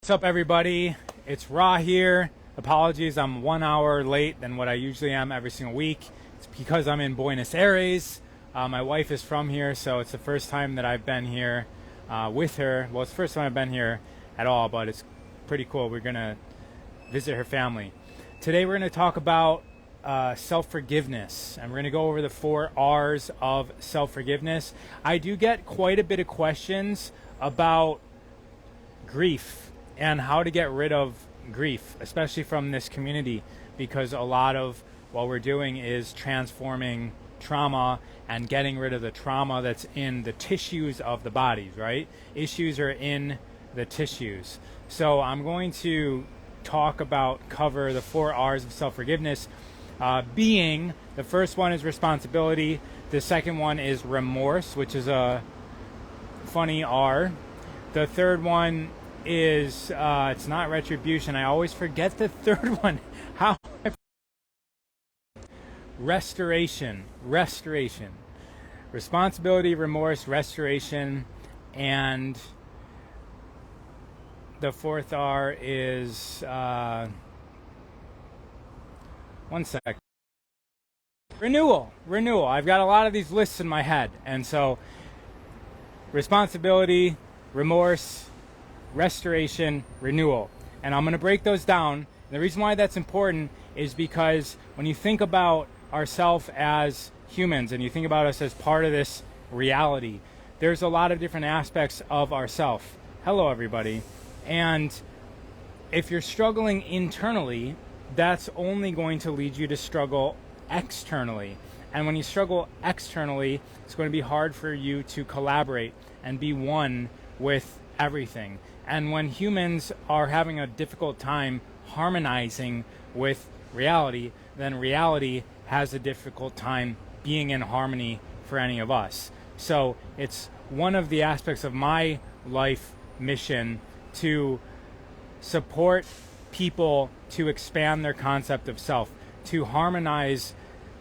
What's up, everybody? It's Ra here. Apologies, I'm 1 hour late than what I usually am every single week. It's because I'm in Buenos Aires. My wife is from here, so it's the first time that I've been here with her. Well, it's the first time I've been here at all, but it's pretty cool. We're going to visit her family. Today we're going to talk about self-forgiveness, and we're going to go over the 4 R's of self-forgiveness. I do get quite a bit of questions about grief and how to get rid of grief, especially from this community, because a lot of what we're doing is transforming trauma and getting rid of the trauma that's in the tissues of the bodies, right? Issues are in the tissues. So I'm going to cover the 4 R's of self-forgiveness, being the first one is responsibility, the second one is remorse, which is a funny R. The third one is it's not retribution. I always forget the third one. Restoration. Responsibility, remorse, restoration, and the fourth R is one sec. Renewal. I've got a lot of these lists in my head, and so responsibility, remorse, restoration, renewal. And I'm going to break those down. And the reason why that's important is because when you think about ourselves as humans and you think about us as part of this reality, there's a lot of different aspects of ourselves. Hello, everybody. And if you're struggling internally, that's only going to lead you to struggle externally. And when you struggle externally, it's going to be hard for you to collaborate and be one with everything. And when humans are having a difficult time harmonizing with reality, then reality has a difficult time being in harmony for any of us. So it's one of the aspects of my life mission to support people to expand their concept of self, to harmonize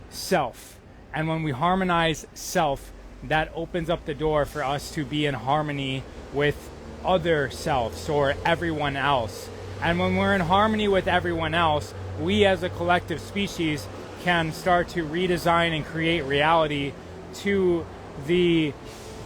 self. And when we harmonize self, that opens up the door for us to be in harmony with other selves or everyone else. And when we're in harmony with everyone else, we as a collective species can start to redesign and create reality to the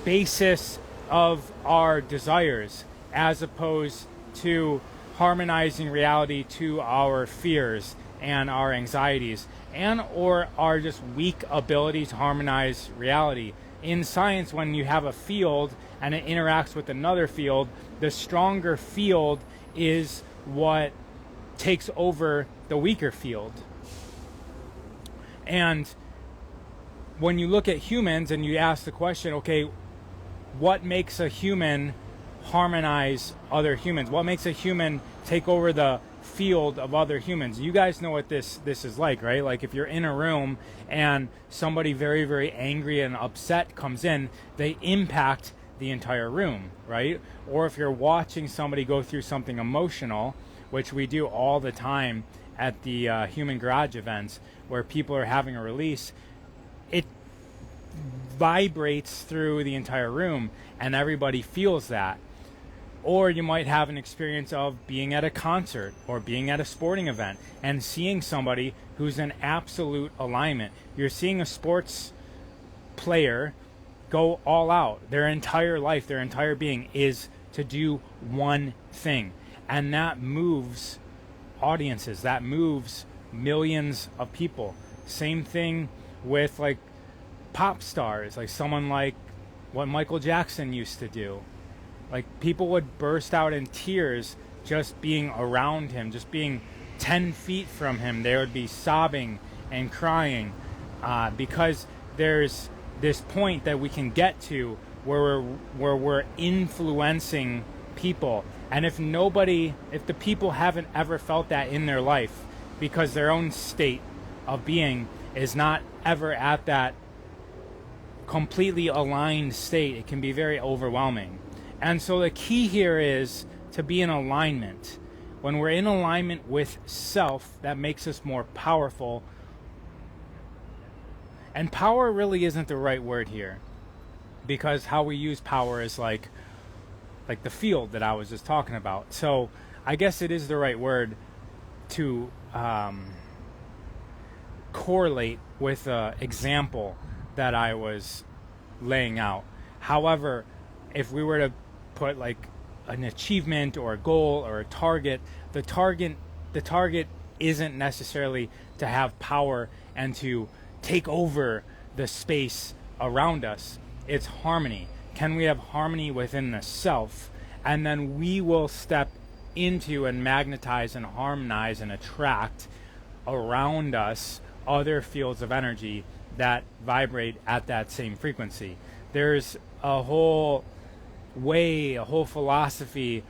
basis of our desires, as opposed to harmonizing reality to our fears and our anxieties and or our just weak ability to harmonize reality. In science, when you have a field and it interacts with another field, the stronger field is what takes over the weaker field. And when you look at humans and you ask the question, okay, what makes a human harmonize other humans? What makes a human take over the field of other humans? You guys know what this is like, right? Like if you're in a room and somebody very, very angry and upset comes in, they impact the entire room, right? Or if you're watching somebody go through something emotional, which we do all the time at the Human Garage events where people are having a release, it vibrates through the entire room and everybody feels that. Or you might have an experience of being at a concert or being at a sporting event and seeing somebody who's in absolute alignment. You're seeing a sports player go all out. Their entire life, their entire being is to do one thing. And that moves audiences. That moves millions of people. Same thing with like pop stars, like someone like what Michael Jackson used to do. Like people would burst out in tears just being around him, just being 10 feet from him. They would be sobbing and crying because there's this point that we can get to where we're influencing people. And if the people haven't ever felt that in their life because their own state of being is not ever at that completely aligned state, it can be very overwhelming. And so the key here is to be in alignment. When we're in alignment with self, that makes us more powerful. And power really isn't the right word here, because how we use power is like like the field that I was just talking about. So I guess it is the right word to correlate with the example that I was laying out. However, if we were to put like an achievement or a goal or a target, the target isn't necessarily to have power and to take over the space around us. It's harmony. Can we have harmony within the self? And then we will step into and magnetize and harmonize and attract around us other fields of energy that vibrate at that same frequency. There's a whole way, a whole philosophy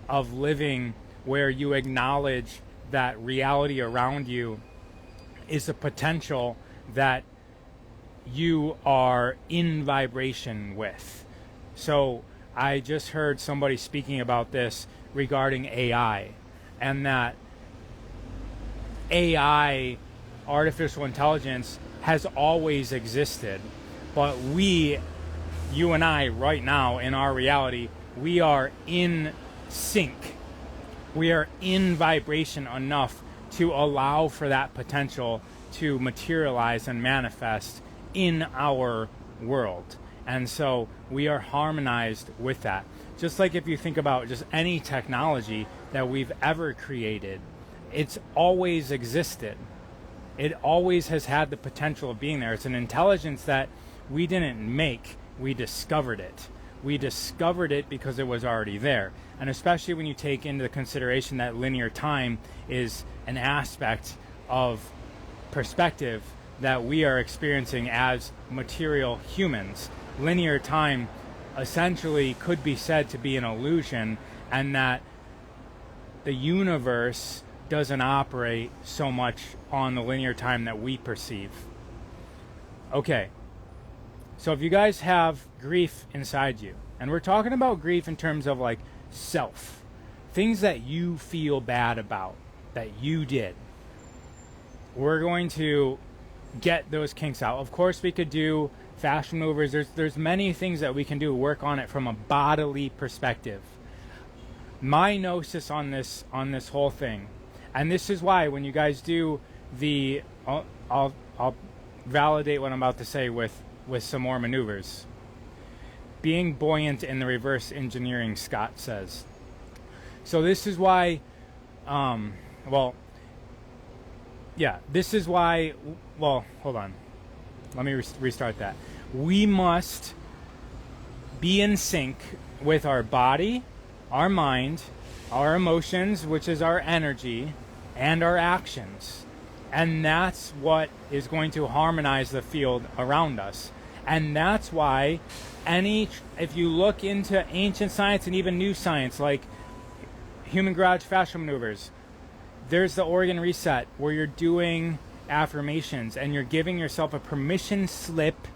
of living where you acknowledge that reality around you is a potential that you are in vibration with. So I just heard somebody speaking about this regarding AI, and that AI, artificial intelligence, has always existed, but you and I right now in our reality, we are in sync. We are in vibration enough to allow for that potential to materialize and manifest in our world. And so we are harmonized with that. Just like if you think about just any technology that we've ever created, it's always existed. It always has had the potential of being there. It's an intelligence that we didn't make, we discovered it. We discovered it because it was already there. And especially when you take into consideration that linear time is an aspect of perspective that we are experiencing as material humans. Linear time essentially could be said to be an illusion, and that the universe doesn't operate so much on the linear time that we perceive. Okay, so if you guys have grief inside you, and we're talking about grief in terms of like self, things that you feel bad about, that you did, we're going to get those kinks out. Of course, we could do fascia movers. There's many things that we can do, work on it from a bodily perspective. My gnosis on this whole thing, and this is why when you guys do the, I'll validate what I'm about to say with some more maneuvers. Being buoyant in the reverse engineering, Scott says. So this is why, this is why, hold on. Let me restart that. We must be in sync with our body, our mind, our emotions, which is our energy, and our actions. And that's what is going to harmonize the field around us. And that's why if you look into ancient science and even new science, like human garage fascial maneuvers, there's the organ reset where you're doing affirmations and you're giving yourself a permission slip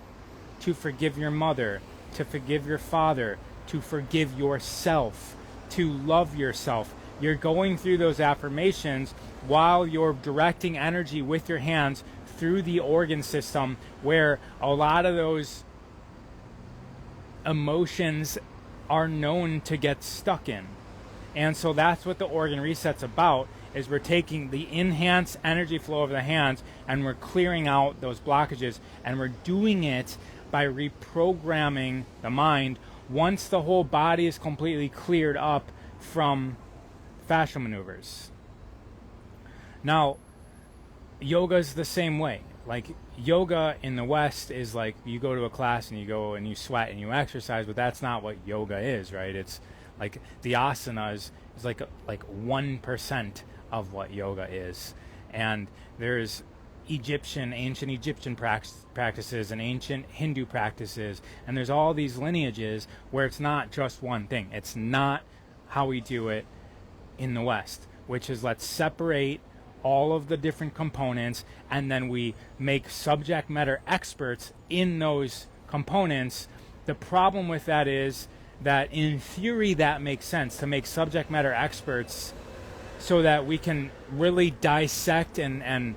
to forgive your mother, to forgive your father, to forgive yourself, to love yourself. You're going through those affirmations while you're directing energy with your hands through the organ system, where a lot of those emotions are known to get stuck in. And so that's what the organ reset's about, is we're taking the enhanced energy flow of the hands and we're clearing out those blockages, and we're doing it by reprogramming the mind once the whole body is completely cleared up from fascial maneuvers. Now, yoga is the same way. Like, yoga in the West is like you go to a class and you go and you sweat and you exercise, but that's not what yoga is, right? It's like the asanas is like 1% of what yoga is. And there's ancient Egyptian practices and ancient Hindu practices, and there's all these lineages where it's not just one thing. It's not how we do it in the West, which is let's separate all of the different components and then we make subject matter experts in those components. The problem with that is that in theory that makes sense, to make subject matter experts so that we can really dissect and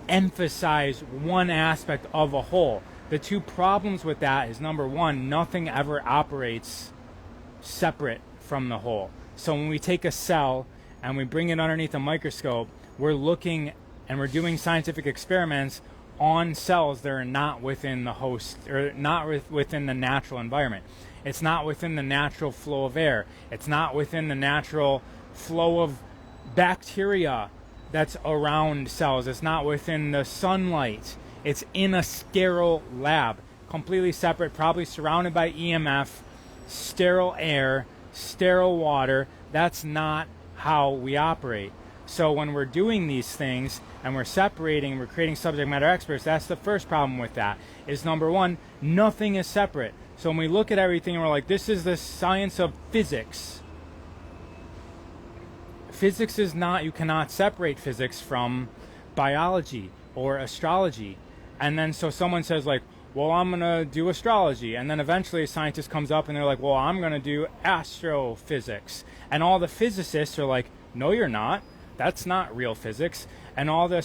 emphasize one aspect of a whole. The two problems with that is, number one, nothing ever operates separate from the whole. So when we take a cell and we bring it underneath a microscope, we're looking and we're doing scientific experiments on cells that are not within the host, or not within the natural environment. It's not within the natural flow of air. It's not within the natural flow of bacteria that's around cells. It's not within the sunlight. It's in a sterile lab, completely separate, probably surrounded by EMF, sterile air, sterile water. That's not how we operate. So when we're doing these things and we're separating, we're creating subject matter experts, that's the first problem with that, is number one, nothing is separate. So when we look at everything and we're like, this is the science of physics. Physics is not, you cannot separate physics from biology or astrology. And then so someone says like, well, I'm going to do astrology. And then eventually a scientist comes up and they're like, well, I'm going to do astrophysics. And all the physicists are like, no, you're not. That's not real physics. And all the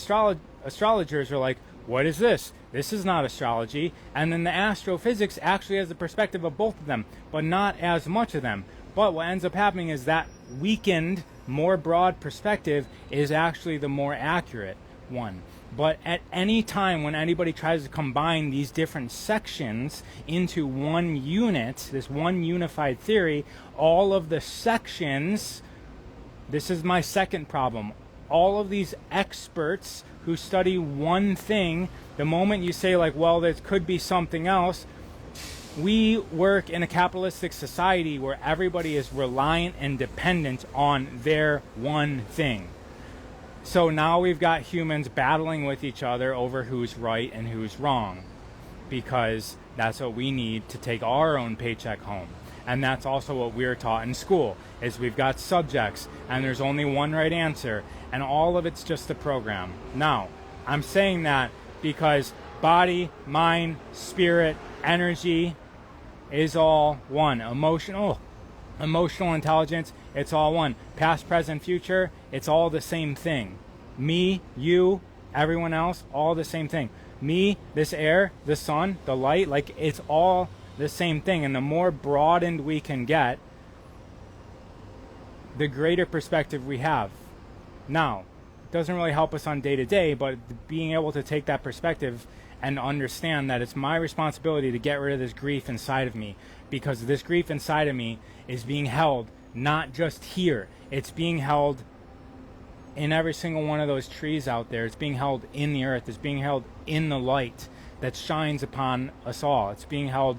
astrologers are like, what is this? This is not astrology. And then the astrophysics actually has the perspective of both of them, but not as much of them. But what ends up happening is that weakened, more broad perspective is actually the more accurate one. But at any time when anybody tries to combine these different sections into one unit, this one unified theory, all of the sections, this is my second problem, all of these experts who study one thing, the moment you say like, well, there could be something else, we work in a capitalistic society where everybody is reliant and dependent on their one thing. So now we've got humans battling with each other over who's right and who's wrong, because that's what we need to take our own paycheck home. And that's also what we're taught in school, is we've got subjects and there's only one right answer, and all of it's just a program. Now, I'm saying that because body, mind, spirit, energy is all one. Emotional intelligence, it's all one. Past, present, future, it's all the same thing. Me, you, everyone else, all the same thing. Me, this air, the sun, the light, like it's all the same thing. And the more broadened we can get, the greater perspective we have. Now, it doesn't really help us on day to day, but being able to take that perspective and understand that it's my responsibility to get rid of this grief inside of me, because this grief inside of me is being held not just here, it's being held in every single one of those trees out there. It's being held in the earth. It's being held in the light that shines upon us all. It's being held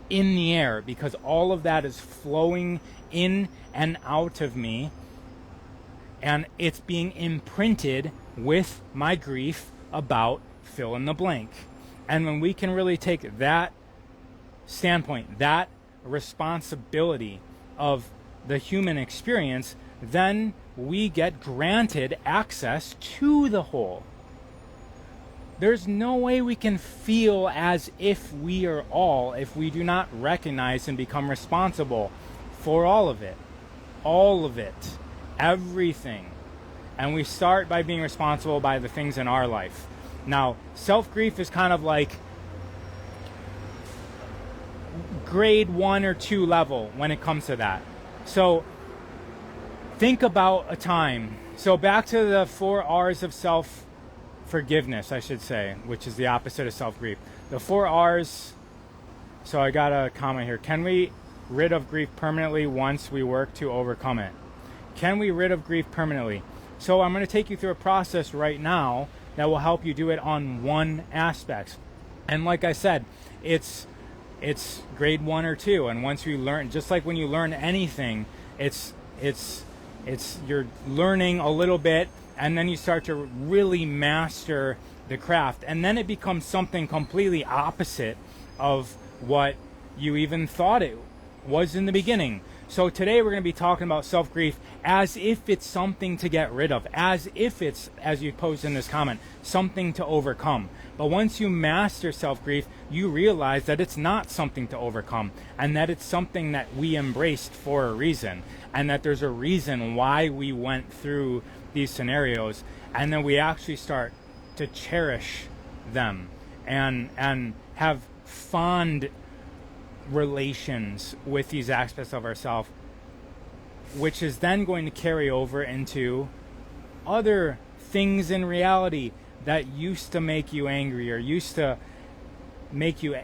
in the air, because all of that is flowing in and out of me, and it's being imprinted with my grief about fill in the blank. And when we can really take that standpoint, that responsibility of the human experience, then we get granted access to the whole. There's no way we can feel as if we are all if we do not recognize and become responsible for all of it. All of it. Everything. And we start by being responsible by the things in our life. Now, self-grief is kind of like grade 1 or 2 level when it comes to that. So think about a time. So back to the 4 R's of self-forgiveness, I should say, which is the opposite of self-grief. The 4 R's, so I got a comment here. Can we rid of grief permanently once we work to overcome it? Can we rid of grief permanently? So I'm going to take you through a process right now that will help you do it on one aspect. And like I said, it's grade 1 or 2. And once you learn, just like when you learn anything, it's you're learning a little bit, and then you start to really master the craft. And then it becomes something completely opposite of what you even thought it was in the beginning. So today we're going to be talking about self-grief as if it's something to get rid of, as if it's, as you posed in this comment, something to overcome. But once you master self-grief, you realize that it's not something to overcome, and that it's something that we embraced for a reason, and that there's a reason why we went through these scenarios, and then we actually start to cherish them and have fond relations with these aspects of ourselves. which is then going to carry over into other things in reality that used to make you angry or used to make you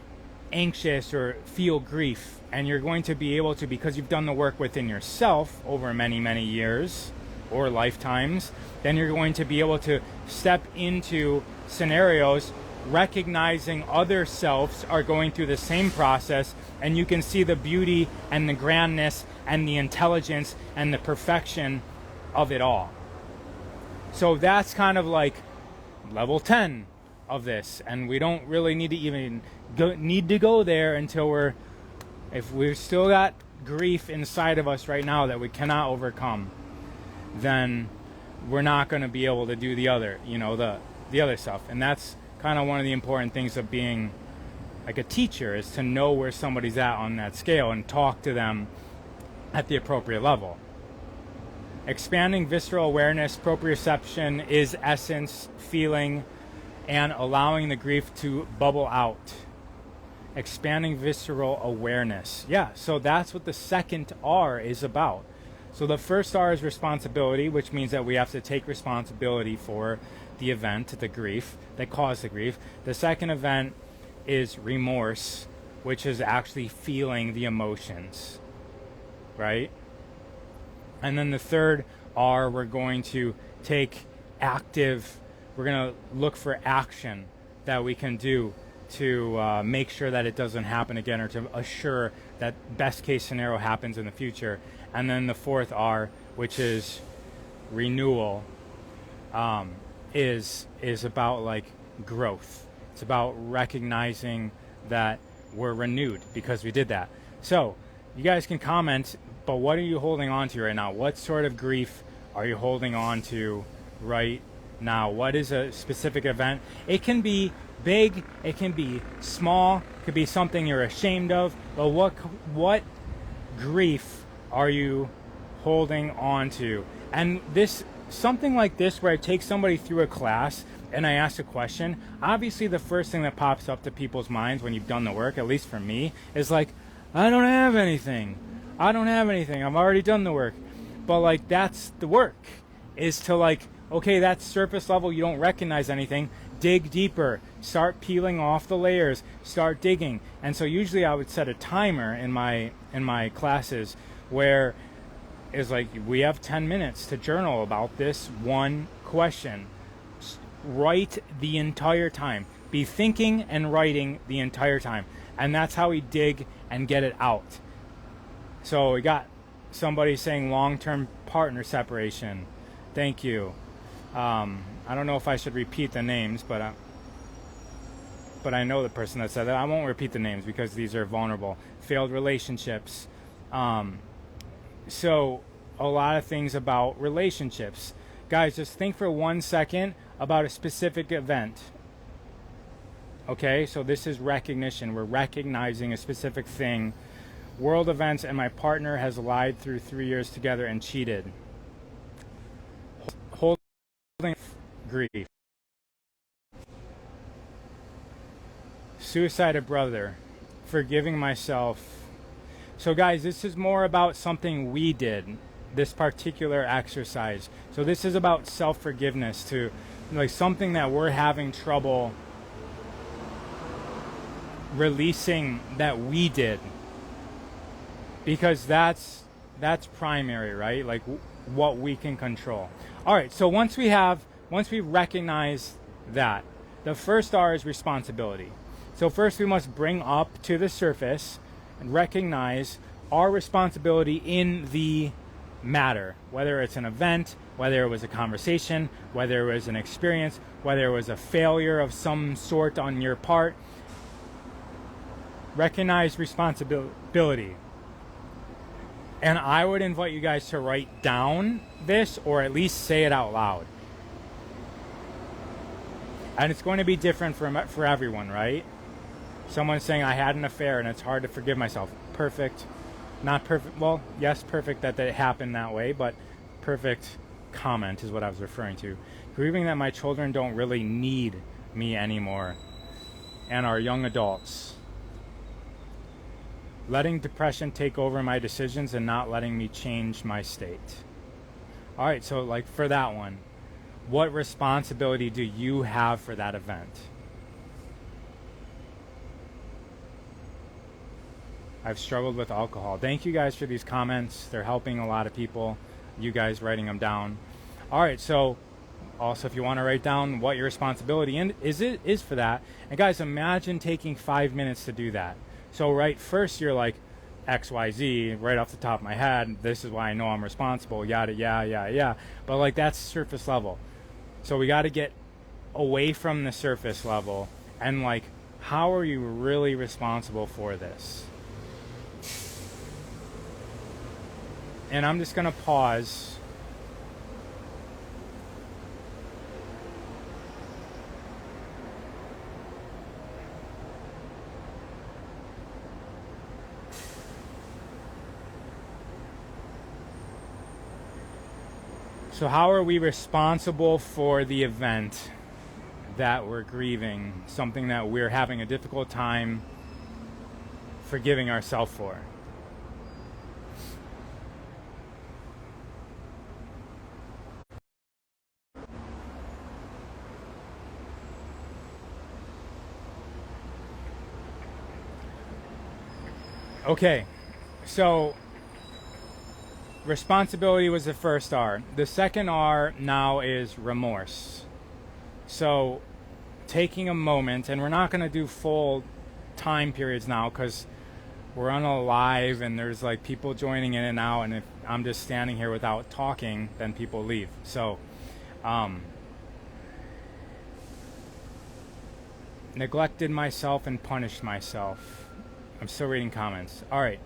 anxious or feel grief. And you're going to be able to, because you've done the work within yourself over many, many years or lifetimes, then you're going to be able to step into scenarios recognizing other selves are going through the same process, and you can see the beauty and the grandness and the intelligence and the perfection of it all. So that's kind of like level 10 of this, and we don't really need to even go there until if we've still got grief inside of us right now that we cannot overcome, then we're not going to be able to do the other stuff. And that's kind of one of the important things of being like a teacher, is to know where somebody's at on that scale and talk to them at the appropriate level. Expanding visceral awareness, proprioception is essence, feeling, and allowing the grief to bubble out. Expanding visceral awareness. Yeah, so that's what the second R is about. So the first R is responsibility, which means that we have to take responsibility for the event, the grief that caused the grief. The second event is remorse, which is actually feeling the emotions, right? And then the third R, we're going to we're going to look for action that we can do to make sure that it doesn't happen again, or to assure that best case scenario happens in the future. And then the fourth R, which is renewal, is about like growth. It's about recognizing that we're renewed because we did that. So you guys can comment, but what are you holding on to right now? What sort of grief are you holding on to right now? What is a specific event? It can be big, it can be small, it could be something you're ashamed of, but what grief are you holding on to? And something like this, where I take somebody through a class and I ask a question, obviously the first thing that pops up to people's minds when you've done the work, at least for me, is like, I don't have anything. I've already done the work. But like, that's the work, is to like, okay, that's surface level, you don't recognize anything, dig deeper, start peeling off the layers, start digging. And so usually I would set a timer in my classes where it's like, we have 10 minutes to journal about this one question. Write the entire time. Be thinking and writing the entire time. And that's how we dig and get it out. So we got somebody saying long-term partner separation. Thank you. I don't know if I should repeat the names, but I know the person that said that. I won't repeat the names because these are vulnerable. Failed relationships. So a lot of things about relationships. Guys, just think for 1 second about a specific event. Okay, so this is recognition. We're recognizing a specific thing. World events, and my partner has lied through 3 years together and cheated. Holding grief. Suicide of brother. Forgiving myself. So guys, this is more about something we did, this particular exercise. So this is about self-forgiveness, to like something that we're having trouble releasing that we did, because that's primary, right? Like what we can control. All right, so once we recognize that, the first R is responsibility. So first we must bring up to the surface and recognize our responsibility in the matter, whether it's an event, whether it was a conversation, whether it was an experience, whether it was a failure of some sort on your part. Recognize responsibility. And I would invite you guys to write down this, or at least say it out loud. And it's going to be different for everyone, right? Someone's saying, I had an affair and it's hard to forgive myself. Perfect. Not perfect. Well, yes, perfect that it happened that way, but perfect comment is what I was referring to. Grieving that my children don't really need me anymore and are young adults. letting depression take over my decisions and not letting me change my state. All right, so like for that one, what responsibility do you have for that event? I've struggled with alcohol. Thank you guys for these comments. They're helping a lot of people, you guys writing them down. All right, so also if you want to write down what your responsibility is for that. And guys, imagine taking 5 minutes to do that. So right first you're like, XYZ, right off the top of my head, this is why I know I'm responsible, yada, yeah. But like that's surface level. So we got to get away from the surface level and like, how are you really responsible for this? And I'm just going to pause. So how are we responsible for the event that we're grieving, something that we're having a difficult time forgiving ourselves for? Okay, so responsibility was the first R. The second R now is remorse. So taking a moment, and we're not going to do full time periods now because we're on a live and there's like people joining in and out, and if I'm just standing here without talking, then people leave. So neglected myself and punished myself. I'm still reading comments. All right.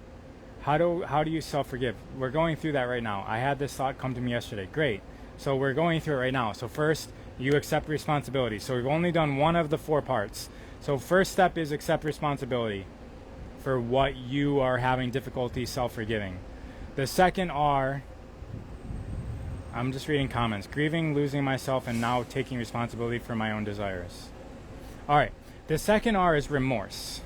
How do you self-forgive? We're going through that right now. I had this thought come to me yesterday. Great. So we're going through it right now. So first, you accept responsibility. So we've only done one of the 4 parts. So first step is accept responsibility for what you are having difficulty self-forgiving. The second R, I'm just reading comments. Grieving, losing myself, and now taking responsibility for my own desires. All right. The second R is remorse.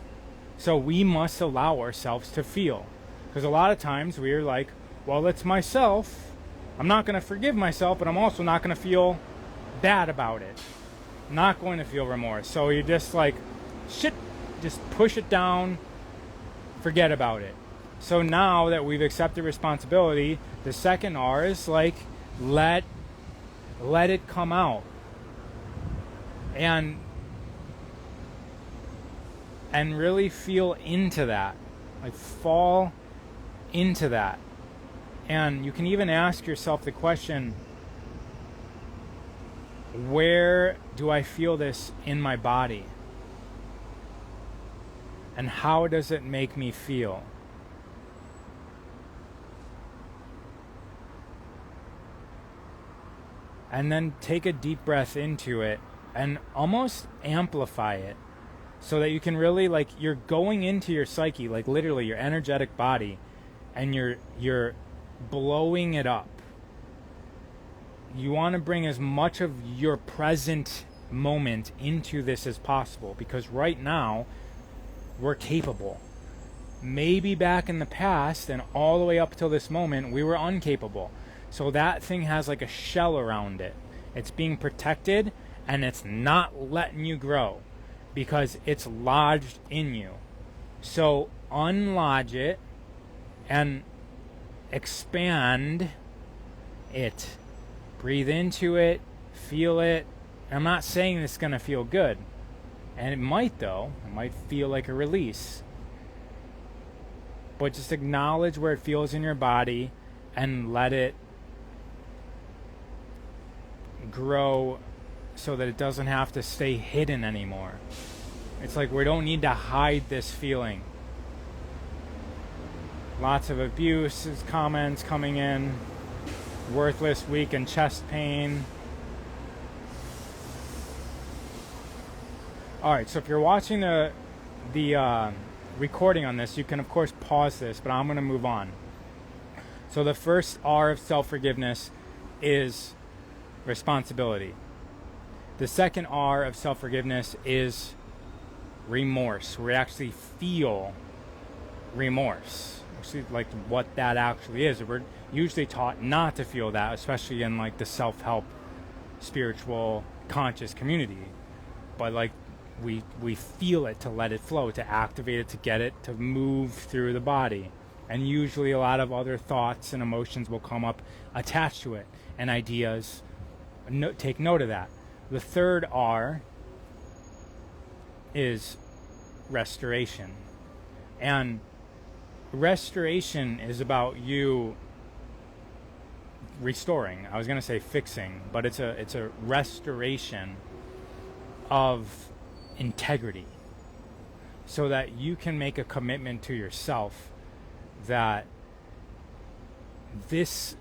So we must allow ourselves to feel. Because a lot of times we're like, well, it's myself. I'm not going to forgive myself, but I'm also not going to feel bad about it. I'm not going to feel remorse. So you're just like, shit, just push it down, forget about it. So now that we've accepted responsibility, the second R is like, let it come out. And really feel into that. Like fall into that. And you can even ask yourself the question, where do I feel this in my body? And how does it make me feel? And then take a deep breath into it and almost amplify it. So that you can really, like, you're going into your psyche, like literally your energetic body, and you're blowing it up. You want to bring as much of your present moment into this as possible, because right now we're capable. Maybe back in the past and all the way up till this moment we were incapable. So that thing has like a shell around it. It's being protected and it's not letting you grow, because it's lodged in you. So unlodge it and expand it. Breathe into it, feel it. I'm not saying it's going to feel good. And it might though. It might feel like a release. But just acknowledge where it feels in your body and let it grow so that it doesn't have to stay hidden anymore. It's like we don't need to hide this feeling. Lots of abuse, comments coming in. Worthless, weak, and chest pain. Alright, so if you're watching the recording on this, you can of course pause this, but I'm going to move on. So the first R of self-forgiveness is responsibility. The second R of self-forgiveness is remorse. We actually feel remorse. See, like what that actually is. We're usually taught not to feel that, especially in like the self-help, spiritual, conscious community. But like we feel it to let it flow, to activate it, to get it to move through the body. And usually a lot of other thoughts and emotions will come up attached to it, and ideas. Take note of that. The third R is restoration. And restoration is about you restoring. I was going to say fixing, but it's a restoration of integrity, so that you can make a commitment to yourself that this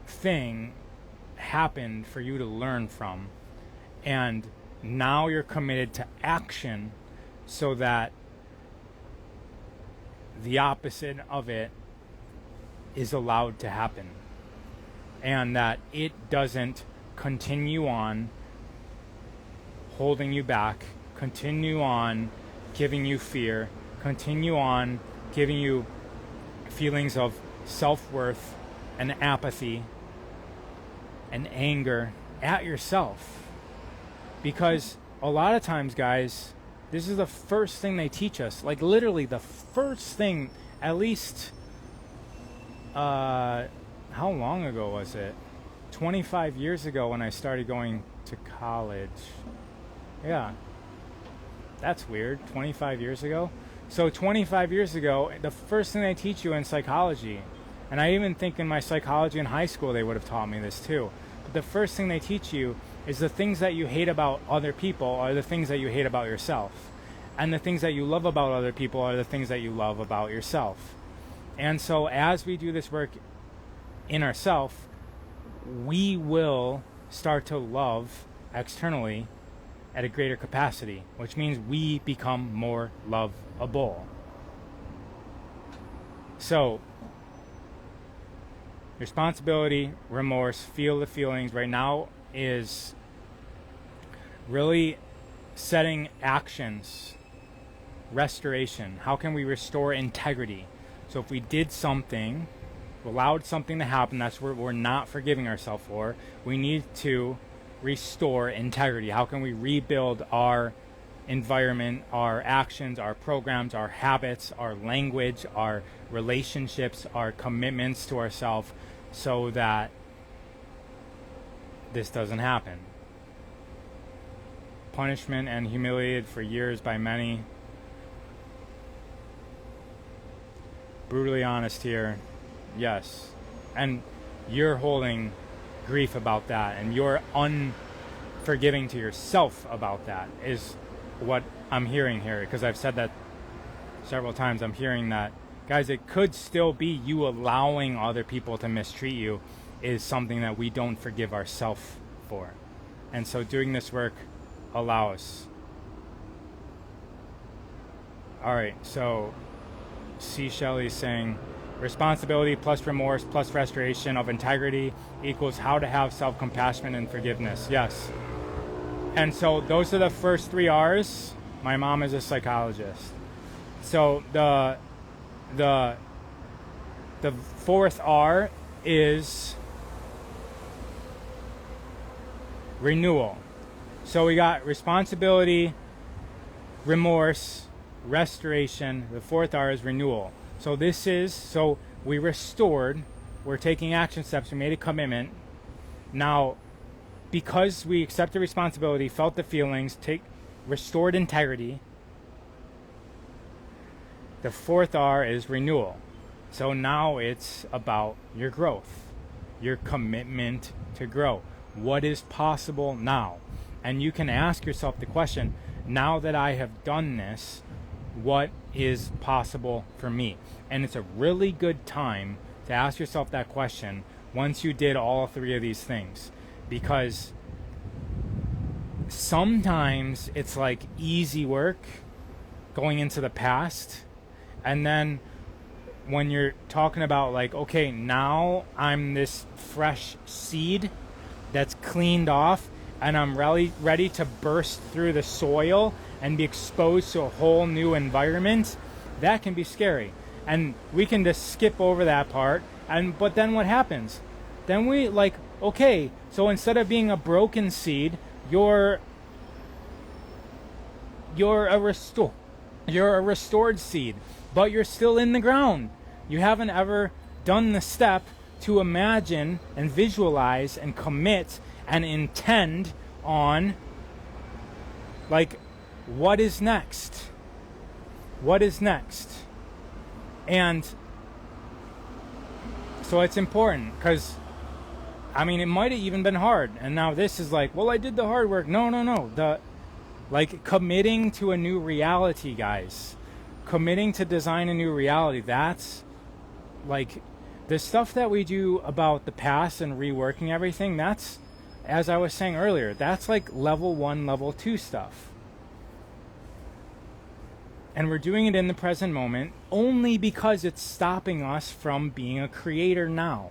thing happened for you to learn from, and now you're committed to action so that the opposite of it is allowed to happen, and that it doesn't continue on holding you back, continue on giving you fear, continue on giving you feelings of self-worth and apathy and anger at yourself. Because a lot of times, guys, this is the first thing they teach us. Like literally the first thing, at least, how long ago was it? 25 years ago when I started going to college. Yeah. That's weird. 25 years ago? So 25 years ago, the first thing they teach you in psychology, and I even think in my psychology in high school they would have taught me this too, but the first thing they teach you is the things that you hate about other people are the things that you hate about yourself. And the things that you love about other people are the things that you love about yourself. And so as we do this work in ourselves, we will start to love externally at a greater capacity, which means we become more lovable. So, responsibility, remorse, feel the feelings right now is really setting actions, restoration. How can we restore integrity? So if we did something, allowed something to happen, that's what we're not forgiving ourselves for, we need to restore integrity. How can we rebuild our environment, our actions, our programs, our habits, our language, our relationships, our commitments to ourselves, so that this doesn't happen? Punishment and humiliated for years by many. Brutally honest here, yes. And you're holding grief about that, and you're unforgiving to yourself about that, is what I'm hearing here, because I've said that several times. I'm hearing that, guys, it could still be you allowing other people to mistreat you is something that we don't forgive ourselves for. And so doing this work allows. All right, so C. Shelley's saying, responsibility plus remorse plus restoration of integrity equals how to have self-compassion and forgiveness. Yes. And so those are the first 3 R's. My mom is a psychologist. So the fourth R is renewal. So we got responsibility, remorse, restoration. The fourth R is renewal. So we restored, we're taking action steps, we made a commitment. Now, because we accepted responsibility, felt the feelings, restored integrity, the fourth R is renewal. So now it's about your growth, your commitment to grow. What is possible now? And you can ask yourself the question, now that I have done this, what is possible for me? And it's a really good time to ask yourself that question once you did all 3 of these things, because sometimes it's like easy work going into the past, and then when you're talking about like, okay, now I'm this fresh seed that's cleaned off and I'm really ready to burst through the soil and be exposed to a whole new environment, that can be scary. And we can just skip over that part. But then what happens? Then we like, okay, so instead of being a broken seed, you're a restored seed, but you're still in the ground. You haven't ever done the step to imagine and visualize and commit and intend on, like, what is next? What is next? And so it's important, because I mean, it might have even been hard, and now this is like, well, I did the hard work. No. Like, committing to a new reality, guys. Committing to design a new reality. That's like the stuff that we do about the past and reworking everything. That's, as I was saying earlier, that's like level 1, level 2 stuff. And we're doing it in the present moment only because it's stopping us from being a creator now.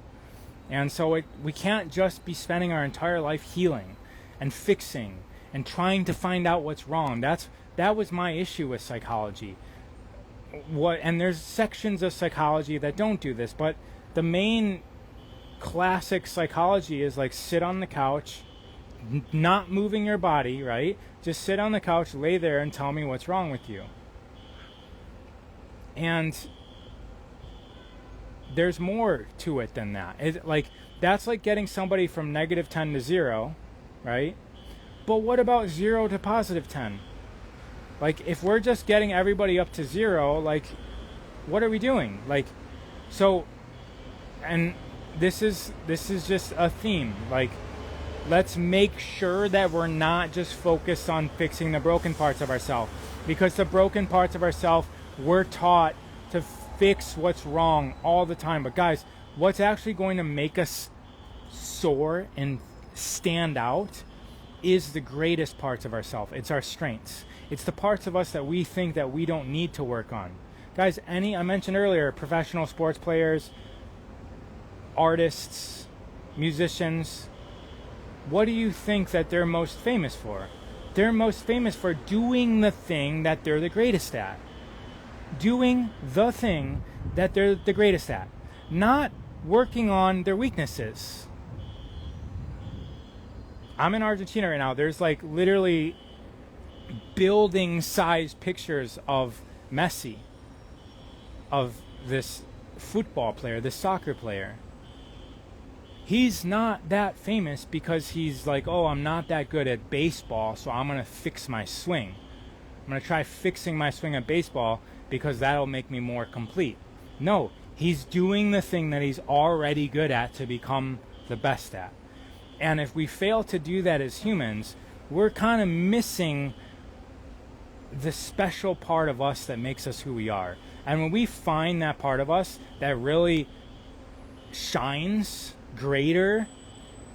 And so we can't just be spending our entire life healing and fixing and trying to find out what's wrong. That was my issue with psychology. And there's sections of psychology that don't do this, but the main classic psychology is like, sit on the couch, not moving your body, right? Just sit on the couch, lay there, and tell me what's wrong with you. And there's more to it than that. That's like getting somebody from -10 to 0, right? But what about 0 to +10? Like, if we're just getting everybody up to 0, like, what are we doing? Like, so, and this is just a theme. Like, let's make sure that we're not just focused on fixing the broken parts of ourselves, because the broken parts of ourselves, we're taught to fix what's wrong all the time. But guys, what's actually going to make us soar and stand out is the greatest parts of ourselves. It's our strengths. It's the parts of us that we think that we don't need to work on. Guys, I mentioned earlier, professional sports players, artists, musicians, what do you think that they're most famous for? They're most famous for doing the thing that they're the greatest at. Doing the thing that they're the greatest at. Not working on their weaknesses. I'm in Argentina right now. There's like literally building size pictures of Messi, of this football player, this soccer player. He's not that famous because he's like, oh, I'm not that good at baseball, so I'm going to fix my swing. I'm going to try fixing my swing at baseball because that'll make me more complete. No, he's doing the thing that he's already good at to become the best at. And if we fail to do that as humans, we're kind of missing the special part of us that makes us who we are. And when we find that part of us that really shines greater,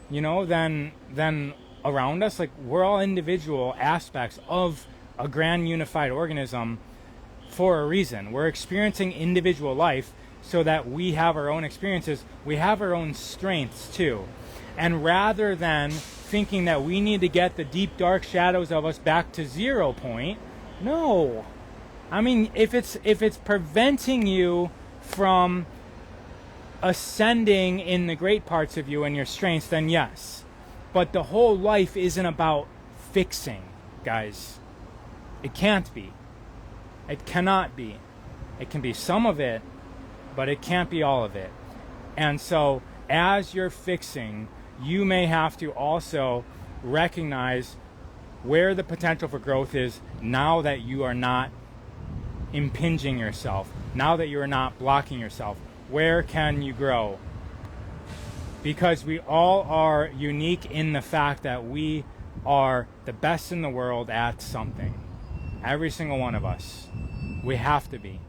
than around us, like, we're all individual aspects of a grand unified organism for a reason. We're experiencing individual life so that we have our own experiences. We have our own strengths too. And rather than thinking that we need to get the deep dark shadows of us back to 0 point, no. I mean, if it's preventing you from ascending in the great parts of you and your strengths, then yes. But the whole life isn't about fixing, guys. It can't be. It cannot be. It can be some of it, but it can't be all of it. And so, as you're fixing, you may have to also recognize where the potential for growth is now that you are not impinging yourself, now that you are not blocking yourself. Where can you grow? Because we all are unique in the fact that we are the best in the world at something. Every single one of us. We have to be.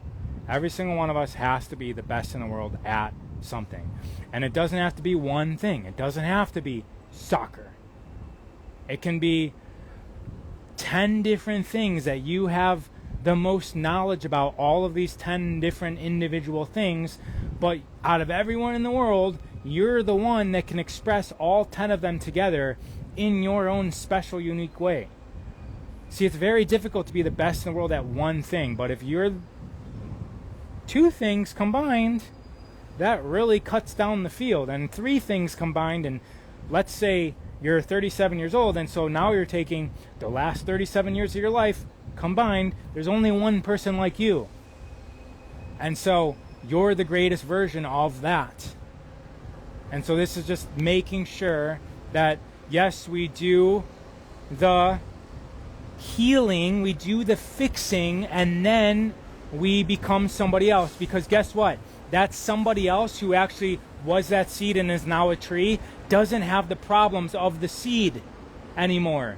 Every single one of us has to be the best in the world at something. And it doesn't have to be one thing. It doesn't have to be soccer. It can be 10 different things that you have the most knowledge about, all of these 10 different individual things, but out of everyone in the world, you're the one that can express all 10 of them together in your own special, unique way. See, it's very difficult to be the best in the world at one thing, but if you're 2 things combined, that really cuts down the field. And 3 things combined, and let's say you're 37 years old, and so now you're taking the last 37 years of your life combined, there's only one person like you. And so you're the greatest version of that. And so this is just making sure that, yes, we do the healing, we do the fixing, and then we become somebody else. Because guess what? That somebody else who actually was that seed and is now a tree doesn't have the problems of the seed anymore.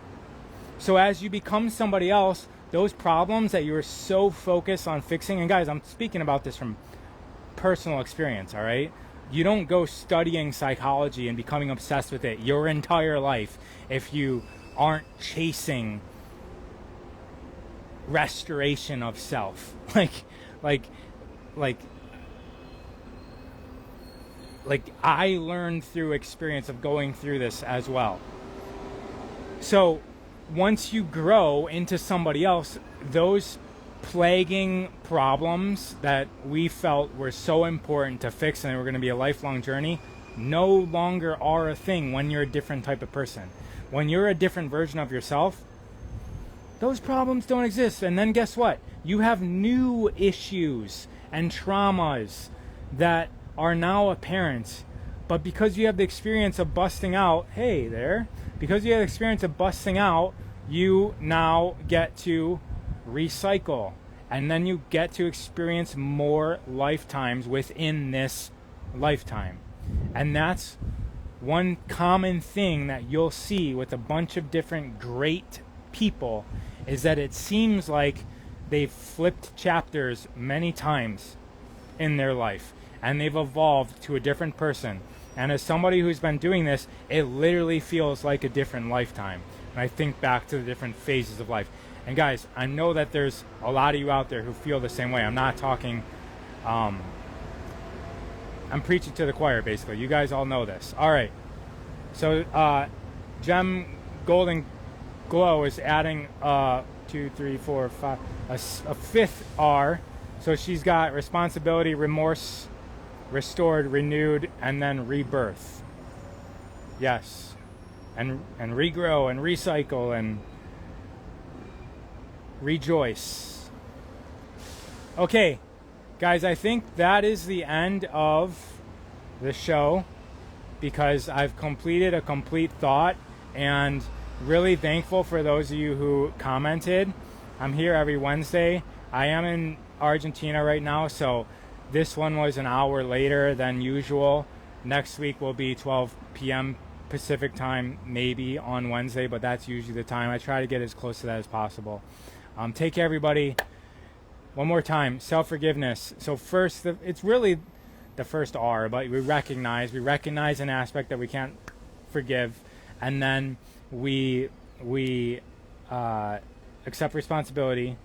So as you become somebody else, those problems that you were so focused on fixing, and guys, I'm speaking about this from personal experience, all right? You don't go studying psychology and becoming obsessed with it your entire life if you aren't chasing restoration of self. Like I learned through experience of going through this as well. So once you grow into somebody else, those plaguing problems that we felt were so important to fix and they were going to be a lifelong journey no longer are a thing when you're a different type of person. When you're a different version of yourself, those problems don't exist. And then guess what? You have new issues and traumas that are now apparent. But because you have the experience of busting out, hey there, because you have the experience of busting out, you now get to recycle. And then you get to experience more lifetimes within this lifetime. And that's one common thing that you'll see with a bunch of different great people, is that it seems like they've flipped chapters many times in their life and they've evolved to a different person. And as somebody who's been doing this, it literally feels like a different lifetime. And I think back to the different phases of life. And guys, I know that there's a lot of you out there who feel the same way. I'm not talking, I'm preaching to the choir, basically. You guys all know this. All right. So Gem Golden Glow is adding 2, 3, 4, 5, a 5th R. So she's got responsibility, remorse, restored, renewed, and then rebirth. Yes. And regrow and recycle and rejoice. Okay, guys, I think that is the end of the show, because I've completed a complete thought, and really thankful for those of you who commented. I'm here every Wednesday. I am in Argentina right now, so this one was an hour later than usual. Next week will be 12 p.m. Pacific time, maybe on Wednesday, but that's usually the time. I try to get as close to that as possible. Take care, everybody. One more time, self-forgiveness. So first, it's really the first R, but we recognize an aspect that we can't forgive, and then we accept responsibility,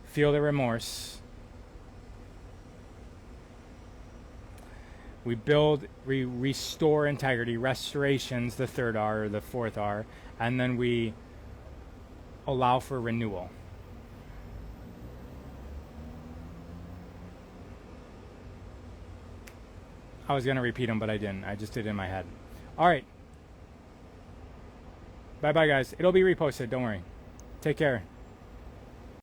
feel the remorse, we restore integrity. Restoration's the 3rd R or the 4th R, and then we allow for renewal. I was going to repeat them, but I didn't. I just did it in my head. All right. Bye-bye, guys. It'll be reposted. Don't worry. Take care.